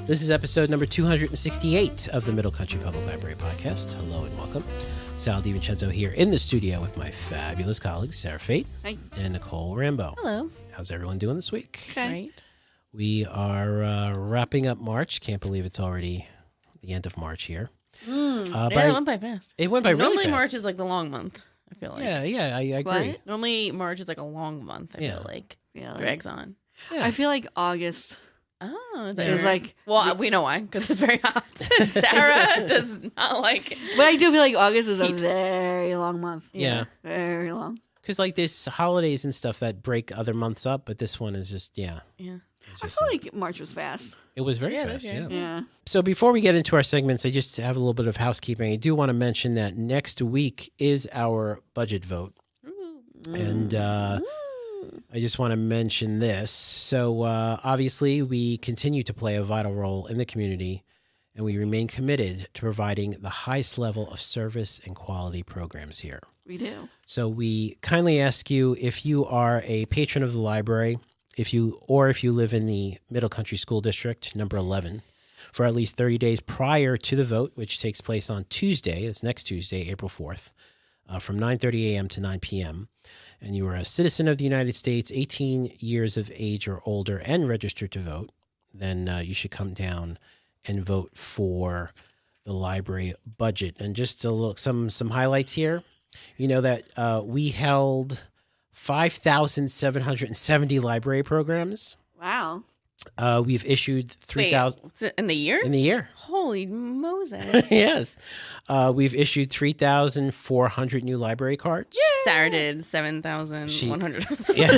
This is episode number 268 of the Middle Country Public Library podcast. Hello and welcome. Sal DiVincenzo here in the studio with my fabulous colleagues, Sara Hi. and Nicole Rambo. Hello. How's everyone doing this week? Okay. Right. We are wrapping up March. Can't believe it's already the end of March here. Yeah, it went by fast. It went by really Normally fast. March is like the long month, I feel like. Yeah, I agree. What? Normally March is like a long month, I Yeah. feel like. Really? Drags on. Yeah. I feel like August. Oh, It was like, well, we know why, because it's very hot. Sarah does not like it. but I do feel like August is a very long month. Yeah. Very long. Because like there's holidays and stuff that break other months up, but this one is just, Yeah. it's I just, feel like March was fast. it was very Yeah, fast, okay. yeah. Yeah. So before we get into our segments, I just have a little bit of housekeeping. I do want to mention that next week is our budget vote. And I just want to mention this. So obviously, we continue to play a vital role in the community, and we remain committed to providing the highest level of service and quality programs here. We do. So we kindly ask you, if you are a patron of the library, if you live in the Middle Country School District, number 11, for at least 30 days prior to the vote, which takes place on Tuesday, it's next Tuesday, April 4th, from 9:30 a.m. to 9 p.m., and you are a citizen of the United States, 18 years of age or older, and registered to vote, then you should come down and vote for the library budget. And just to look some highlights here, you know that we held 5,770 library programs. Wow. We've issued 3,000 in the year? in the year. Holy Moses. Yes. We've issued 3,400 new library cards. Sarah did 7,100. Yeah.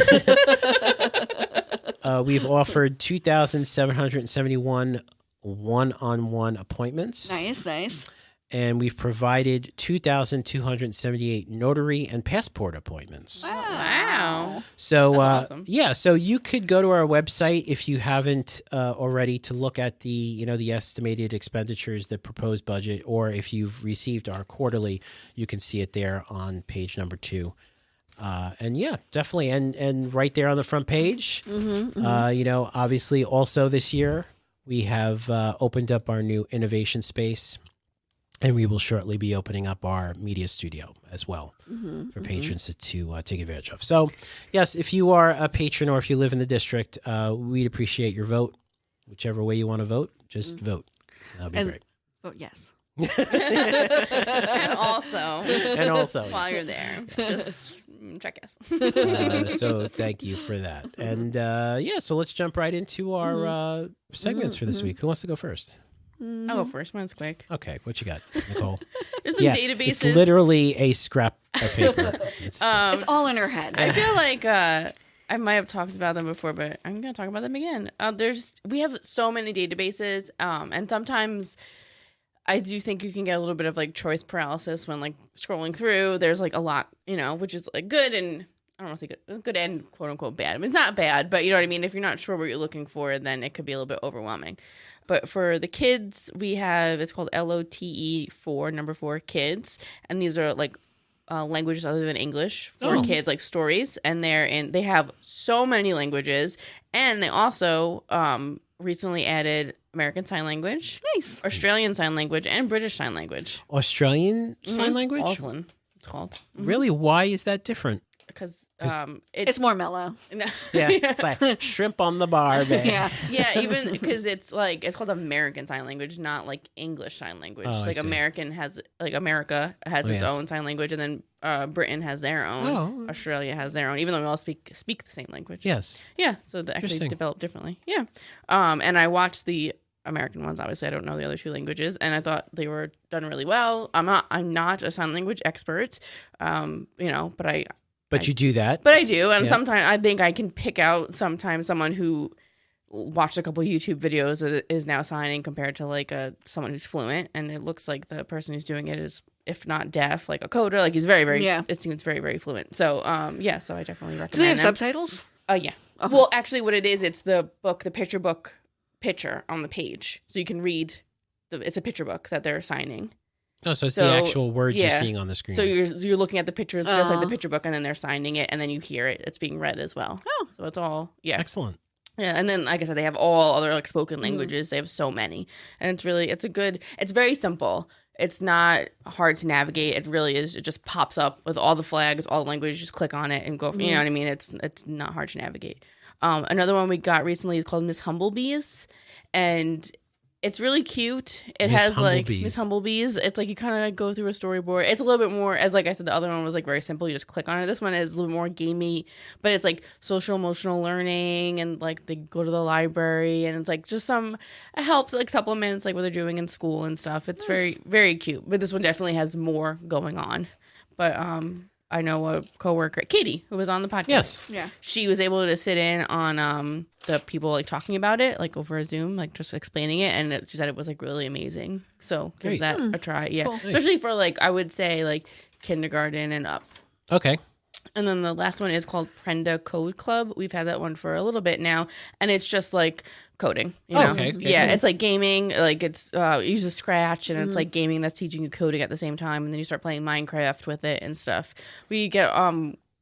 We've offered 2,771 one-on-one appointments. Nice. And we've provided 2,278 notary and passport appointments. Wow. So, That's awesome. yeah, so you could go to our website if you haven't already to look at the estimated expenditures, the proposed budget, or if you've received our quarterly, you can see it there on page number 2. And yeah, definitely. And right there on the front page, obviously also this year, we have opened up our new innovation space. And we will shortly be opening up our media studio as well for patrons to take advantage of. So, yes, if you are a patron or if you live in the district, we'd appreciate your vote. Whichever way you want to vote, just vote. That'll be great. Vote yes. And also, while you're there, just check us. So thank you for that. And so let's jump right into our segments for this week. Who wants to go first? I'll go first. Mine's quick. Okay, what you got, Nicole? There's some databases. It's literally a scrap of paper. It's It's all in her head. I feel like I might have talked about them before, but I'm going to talk about them again. We have so many databases, and sometimes I do think you can get a little bit of like choice paralysis when like scrolling through. There's like a lot, which is like good and I don't want to say good and quote unquote bad. I mean, it's not bad, but you know what I mean? If you're not sure what you're looking for, then it could be a little bit overwhelming. But for the kids, it's called LOTE4, number 4 kids. And these are like languages other than English for kids, like stories. And they have so many languages. And they also recently added American Sign Language, Nice. Australian Sign Language, and British Sign Language. Australian Sign Language? Auslan, it's called. Really? Why is that different? Because It's more mellow. Yeah, it's like shrimp on the bar, man. Yeah. Even because it's called American Sign Language, not like English Sign Language. Oh, I like see. America has its own sign language, and then Britain has their own. Oh. Australia has their own, even though we all speak the same language. Yes. Yeah, so they actually Interesting. developed differently. Yeah, and I watched the American ones. Obviously, I don't know the other 2 languages, and I thought they were done really well. I'm not a sign language expert, But you do that. but I do, and Yeah. sometimes I think I can pick out sometimes someone who watched a couple YouTube videos that is now signing compared to like someone who's fluent, and it looks like the person who's doing it is, if not deaf, like a coder. Like he's very, very. Yeah. It seems very, very fluent. So so I definitely recommend. Do they have them. subtitles? Yeah. Well, actually, what it is, it's the picture on the page, so you can read. It's a picture book that they're signing. Oh, so it's the actual words you're seeing on the screen. So you're looking at the pictures just like the picture book, and then they're signing it, and then you hear it. It's being read as well. Oh. So it's all, yeah. Excellent. Yeah, and then like I said, they have all other like spoken languages. They have so many, and it's very simple. It's not hard to navigate. It really is. It just pops up with all the flags, all the language. Just click on it and go. You know what I mean? It's not hard to navigate. Another one we got recently is called Miss Humblebees, and it's really cute. It has like Miss Humblebees. It's like you kind of go through a storyboard. It's a little bit more, as like I said, the other one was like very simple. You just click on it. This one is a little more gamey, but it's like social emotional learning, and like they go to the library, and it's like just it helps like supplements like what they're doing in school and stuff. It's very, very cute. But this one definitely has more going on. But I know a coworker, Katie, who was on the podcast. Yes. Yeah. She was able to sit in on the people like talking about it, like over a Zoom, like just explaining it, and she said it was like really amazing. So give that a try. Yeah, Cool. especially for like I would say like kindergarten and up. Okay. And then the last one is called Prenda Code Club. We've had that one for a little bit now, and it's just like coding. You know? Okay. Yeah, Cool. it's like gaming. Like it's you use a Scratch, and it's like gaming that's teaching you coding at the same time, and then you start playing Minecraft with it and stuff. We get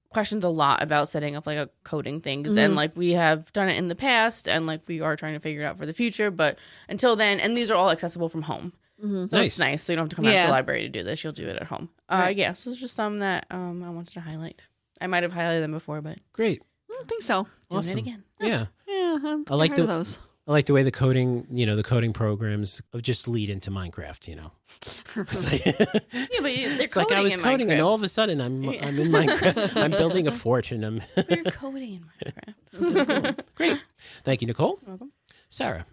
questions a lot about setting up like a coding things, and like we have done it in the past, and like we are trying to figure it out for the future. But until then, and these are all accessible from home. So Nice. it's nice. So you don't have to come out to the library to do this. You'll do it at home. Yeah, so it's just some that I wanted to highlight. I might have highlighted them before, but Great. I don't think so. doing Awesome. it again. Yeah. Yeah, I like heard of those. I like the way the coding programs just lead into Minecraft, you know. It's like, Yeah, but they're it's like I was in coding Minecraft. and all of a sudden I'm in Minecraft. I'm building a fort and I'm You're coding in Minecraft. great. Thank you, Nicole. Welcome. Sarah,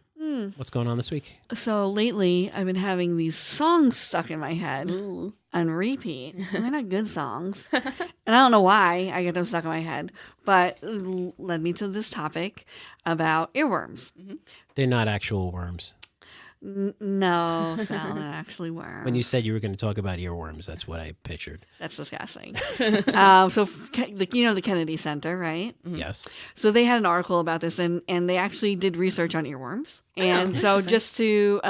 what's going on this week? So lately, I've been having these songs stuck in my head on repeat. And they're not good songs. And I don't know why I get them stuck in my head. But it led me to this topic about earworms. They're not actual worms. No, Sal, they're actually worms. When you said you were going to talk about earworms, that's what I pictured. That's disgusting. The Kennedy Center, right? Yes. So they had an article about this, and they actually did research on earworms. And so just to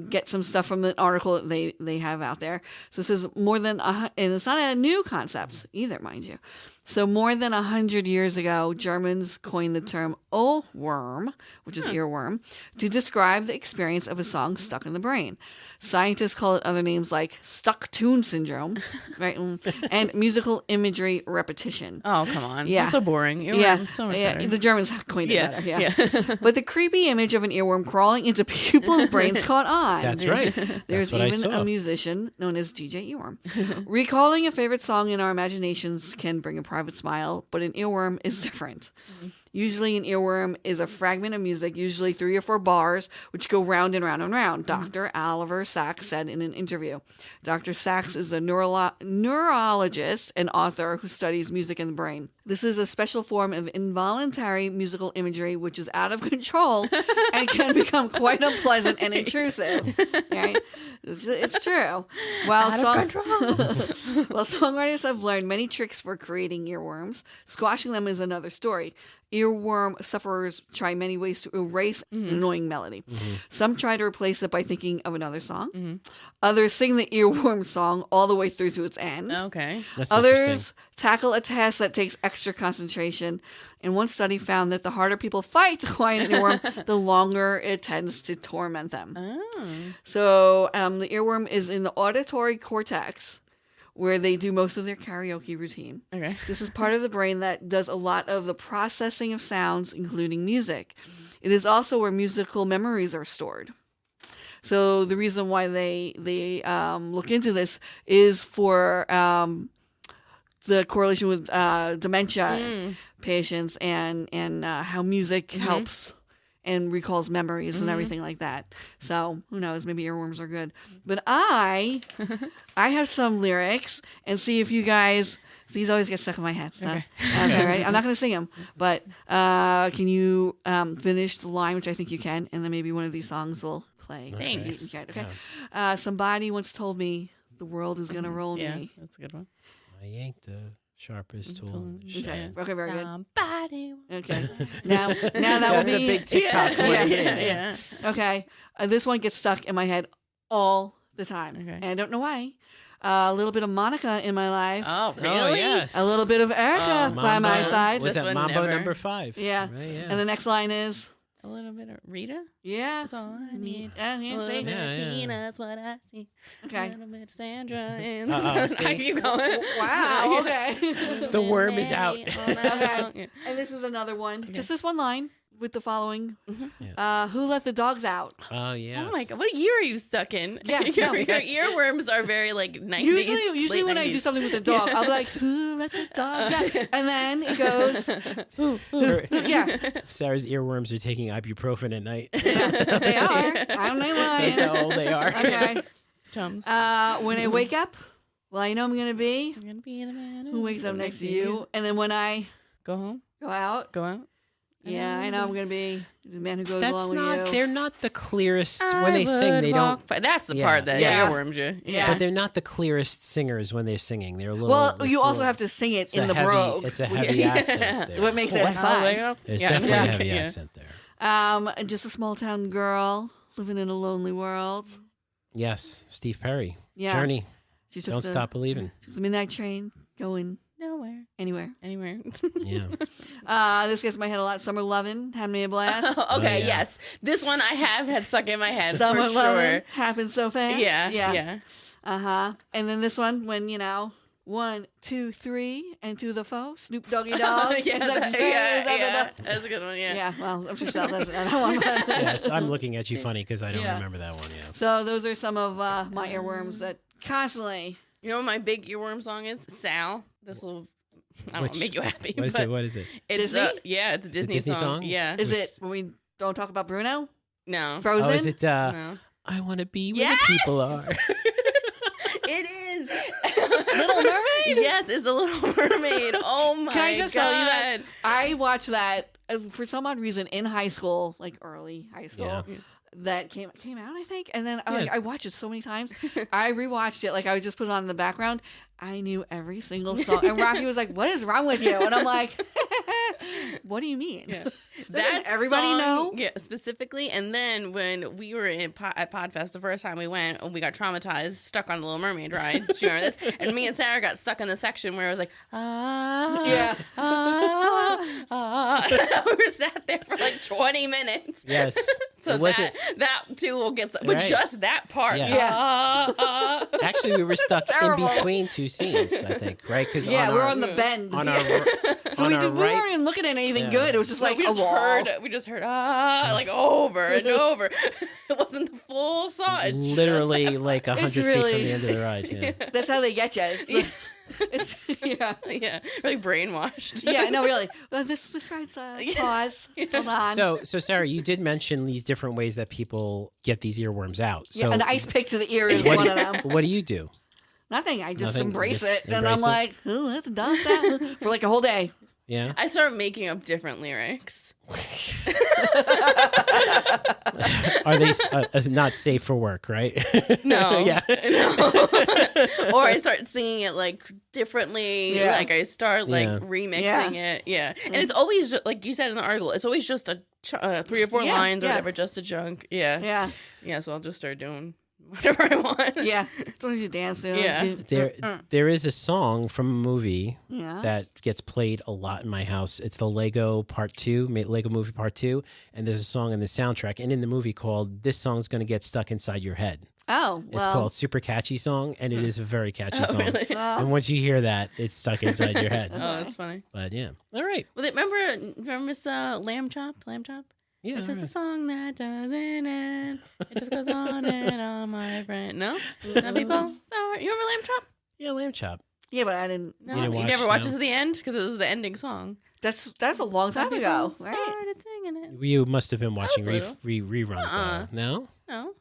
get some stuff from the article that they have out there. So it says and it's not a new concept either, mind you. So more than 100 years ago, Germans coined the term Ohrwurm, which is earworm, to describe the experience of a song stuck in the brain. Scientists call it other names like stuck tune syndrome, right? And musical imagery repetition. Oh, come on. Yeah. That's so boring. Earworms, so much better. The Germans coined it better. Yeah. But the creepy image of an earworm crawling into people's brains caught on. That's right. There's That's what I even saw. a musician known as DJ Earworm. Recalling a favorite song in our imaginations can bring a private smile, but an earworm is different. Usually an earworm is a fragment of music, usually 3 or 4 bars, which go round and round and round, Dr. Oliver Sacks said in an interview. Dr. Sacks is a neurologist and author who studies music in the brain. This is a special form of involuntary musical imagery which is out of control and can become quite unpleasant and intrusive. Right? It's true. While songwriters have learned many tricks for creating earworms, squashing them is another story. Earworm sufferers try many ways to erase an annoying melody. Some try to replace it by thinking of another song. Others sing the earworm song all the way through to its end. Okay. That's interesting. Others tackle a task that takes extra concentration. And one study found that the harder people fight to quiet an earworm, the longer it tends to torment them. Oh. So the earworm is in the auditory cortex, where they do most of their karaoke routine. Okay. This is part of the brain that does a lot of the processing of sounds, including music. It is also where musical memories are stored. So the reason why they look into this is for the correlation with dementia patients and how music helps and recalls memories and everything like that. So who knows? Maybe earworms are good. But I have some lyrics and see if you guys. These always get stuck in my head. So. Okay, right? I'm not going to sing them, but can you finish the line, which I think you can, and then maybe one of these songs will play. Thanks. You can, okay. Somebody once told me the world is going to roll me. That's a good one. I ain't the sharpest tool in the shed. Okay, very good. Somebody. Okay. Now that would That's be a big TikTok. Yeah. Okay. This one gets stuck in my head all the time. Okay. And I don't know why. A little bit of Monica in my life. Oh, really? Oh, yes. A little bit of Erica by my Mambo. side. Was This that one Mambo never- number 5? Yeah. Right, yeah. And the next line is, A little bit of Rita? yeah. That's all I need. Yeah, A see? little bit Yeah, of yeah. Tina's what I see. Okay. A little bit of Sandra. And see? I keep going. Wow, okay. The worm is out. Okay. And this is another one. Just this one line with the following. Who let the dogs out? Oh, yes. Oh my god, what year are you stuck in? Yeah, your, no, your that's- earworms are very like 90s. Usually late when I 90s. do something with a dog, I'll be like, who let the dogs out? And then it goes, yeah, Sarah's earworms are taking ibuprofen at night. yeah, they are. I'm not That's lying. how old they are. Okay. Chums. When I wake up, well, I know I'm going to be I'm gonna be the man who wakes up next to you. And then when I Go home. go out, Go out. yeah, I know I'm going to be the man who goes That's along not, with you. they're not the clearest, when they sing, they don't, That's the Yeah. part that Yeah. earworms you. Yeah. but they're not the clearest singers when they're singing. They're a little. Well, it's you a also little- have to sing it it's in a the heavy, brogue. It's a heavy Yeah. accent there. What makes it fun. There's Yeah. definitely Yeah. a heavy Yeah. accent there. Just a small town girl living in a lonely world. Yes, Steve Perry. Yeah. Journey. She took Don't the, stop believing. took the midnight train going Nowhere. anywhere. Anywhere. Yeah. This gets my head a lot. Summer Lovin' had me a blast. Okay, yeah. yes. This one I have had stuck in my head Summer for Lovin' sure. happened so fast. Yeah. And then this one, when 1, 2, 3, and to the foe, Snoop Doggy Dogg. yeah. That's a good one, yeah. Yeah, well, I'm sure she'll listen to that one. But Yes, I'm looking at you funny because I don't Yeah. remember that one. Yeah. so those are some of my earworms that constantly. You know what my big earworm song is? Sal. This will, I don't Which- know, make you happy. What is but it? What is it? It's Disney? Yeah, it's a Disney, Disney song. song? Yeah. Is it when we don't talk about Bruno? No. Frozen? Oh, is it? No. I want to be where Yes! the people are. It is. Little Mermaid? Yes, it's a Little Mermaid. Oh my god. Can I just tell you that I watched that for some odd reason in high school, like early high school. Yeah. That came out, I think, and then Yeah. I watched it so many times. I rewatched it, like I would just put it on in the background. I knew every single song, and Rocky was like, "What is wrong with you?" And I'm like, "What do you mean?" Yeah. Doesn't That everybody song, know? Yeah, specifically. And then when we were at Podfest the first time we went, and we got traumatized, stuck on the Little Mermaid ride. Do you remember this? And me and Sarah got stuck in the section where it was like, Yeah. we were sat there for like 20 minutes. Yes. So It was that too will get with Right. just that part. Yeah. Actually, we were stuck in Terrible. between two scenes, I think, right? Because Yeah, we're on the bend. on our so on we our weren't right. even looking at anything Yeah. good. It was just like we a just wall. heard like over and over. It wasn't the full song. It just Literally that like 100 feet really- from the end of the ride. Yeah. That's how they get you. It's, it's yeah. yeah, really brainwashed. Yeah, no, really. Well, this ride's pause. Hold on. So Sarah, you did mention these different ways that people get these earworms out. So yeah, an ice pick to the ear is what, one of them. what do you do? Nothing. I just Nothing, embrace just it, and embrace I'm it? like, "Oh, let's dance that for like a whole day." Yeah. I started making up different lyrics. Are they not safe for work, right? No, Yeah. no. Or I start singing it like differently. Yeah. Like I start like Yeah. remixing it. Yeah, and it's always like you said in the article. It's always just a 3 or 4 Yeah, lines or yeah. whatever, just a chunk. Yeah, Yeah, yeah. So I'll just start doing whatever I want. yeah. As long as you dance to it. Yeah. There is a song from a movie Yeah. that gets played a lot in my house. It's the Lego Part 2, Lego Movie Part 2, and there's a song in the soundtrack and in the movie called "This Song's Gonna Get Stuck Inside Your Head." Oh, well. It's called Super Catchy Song, and it is a very catchy Oh, song. really? well, And once you hear that, it's stuck inside your head. Oh, that's funny. But yeah, all right. Well, remember Miss Lamb Chop? Lamb Chop? Yeah, This all is a right. song that doesn't end. It just goes on and on, my friend. No? Not people? So, you remember Lamb Chop? Yeah, lamb chop. yeah, but I didn't. No? You didn't watch, never watched no? it to the end? Because it was the ending song. That's a long time Some ago, people right? started singing it. You must have been watching was little. reruns. No. No?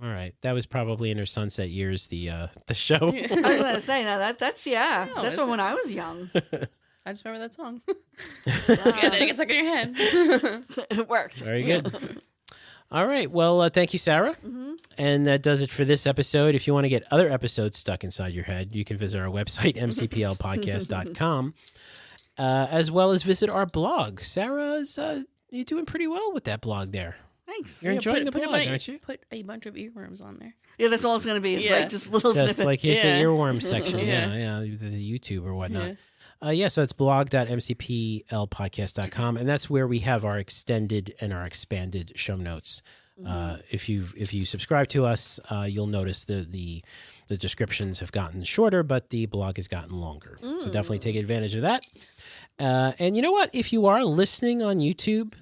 All right, that was probably in her sunset years. The show. I was gonna say no. That's No, that's it's from when I was young. I just remember that song. Yeah, then it gets stuck in your head. It worked. Very good. All right. Well, thank you, Sarah. Mm-hmm. And that does it for this episode. If you want to get other episodes stuck inside your head, you can visit our website, mcplpodcast.com, as well as visit our blog. Sarah's you're doing pretty well with that blog there. Thanks. You're enjoying the blog, bunch, aren't you? Put a bunch of earworms on there. Yeah, that's all it's going to be. It's Yeah. like just little Just snippets. like here's the Yeah. earworm section. Yeah. Yeah, the YouTube or whatnot. So it's blog.mcplpodcast.com, and that's where we have our extended and our expanded show notes. If you subscribe to us, you'll notice the descriptions have gotten shorter, but the blog has gotten longer. So definitely take advantage of that. And you know what? If you are listening on YouTube,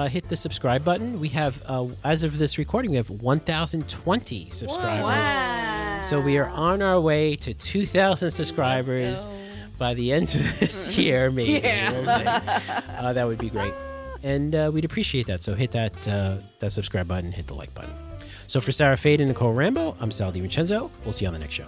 hit the subscribe button. We have, as of this recording, we have 1,020 subscribers. Wow. So we are on our way to 2,000 subscribers by the end of this year, maybe. Yeah. We'll see. That would be great. And we'd appreciate that. So hit that subscribe button, hit the like button. So for Sara Fade and Nicole Rambo, I'm Sal DiVincenzo. We'll see you on the next show.